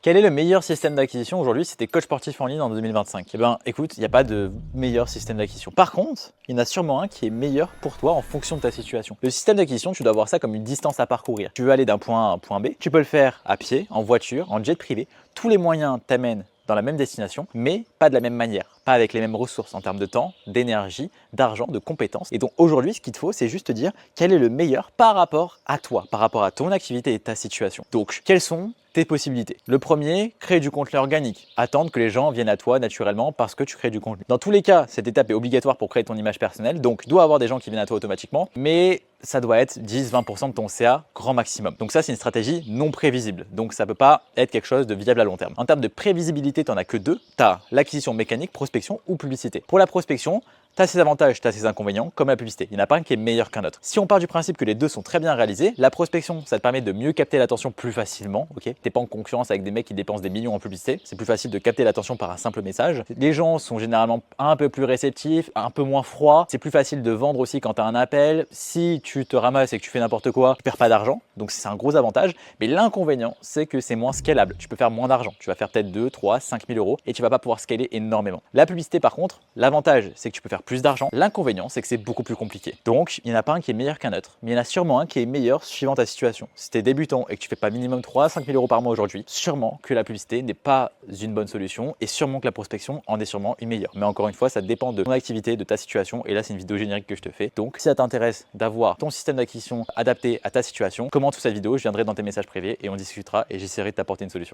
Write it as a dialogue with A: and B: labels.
A: Quel est le meilleur système d'acquisition aujourd'hui si tu es coach sportif en ligne en 2025? Eh bien, écoute, il n'y a pas de meilleur système d'acquisition. Par contre, il y en a sûrement un qui est meilleur pour toi en fonction de ta situation. Le système d'acquisition, tu dois voir ça comme une distance à parcourir. Tu veux aller d'un point A à un point B, tu peux le faire à pied, en voiture, en jet privé. Tous les moyens t'amènent dans la même destination, mais pas de la même manière, pas avec les mêmes ressources en termes de temps, d'énergie, d'argent, de compétences. Et donc aujourd'hui, ce qu'il te faut, c'est juste te dire quel est le meilleur par rapport à toi, par rapport à ton activité et ta situation. Donc, quelles sont tes possibilités? Le premier, créer du contenu organique. Attendre que les gens viennent à toi naturellement parce que tu crées du contenu. Dans tous les cas, cette étape est obligatoire pour créer ton image personnelle, donc il doit y avoir des gens qui viennent à toi automatiquement, mais ça doit être 10-20% de ton CA grand maximum. Donc ça, c'est une stratégie non prévisible. Donc ça ne peut pas être quelque chose de viable à long terme. En termes de prévisibilité, tu n'en as que deux. Tu as l'acquisition mécanique, prospection ou publicité. Pour la prospection, tu as ses avantages, tu as ses inconvénients, comme la publicité. Il n'y en a pas un qui est meilleur qu'un autre. Si on part du principe que les deux sont très bien réalisés, la prospection, ça te permet de mieux capter l'attention plus facilement. Tu n'es pas en concurrence avec des mecs qui dépensent des millions en publicité. C'est plus facile de capter l'attention par un simple message. Les gens sont généralement un peu plus réceptifs, un peu moins froids. C'est plus facile de vendre aussi quand tu as un appel. Si tu te ramasses et que tu fais n'importe quoi, tu perds pas d'argent. Donc c'est un gros avantage. Mais l'inconvénient, c'est que c'est moins scalable. Tu peux faire moins d'argent. Tu vas faire peut-être 2, 3, 5 000 euros et tu vas pas pouvoir scaler énormément. La publicité, par contre, l'avantage, c'est que tu peux faire plus d'argent. L'inconvénient, c'est que c'est beaucoup plus compliqué. Donc, il n'y en a pas un qui est meilleur qu'un autre, mais il y en a sûrement un qui est meilleur suivant ta situation. Si tu es débutant et que tu fais pas minimum 3 à 5 000 euros par mois aujourd'hui, sûrement que la publicité n'est pas une bonne solution et sûrement que la prospection en est sûrement une meilleure. Mais encore une fois, ça dépend de ton activité, de ta situation et là, c'est une vidéo générique que je te fais. Donc, si ça t'intéresse d'avoir ton système d'acquisition adapté à ta situation, commente sous cette vidéo, je viendrai dans tes messages privés et on discutera et j'essaierai de t'apporter une solution.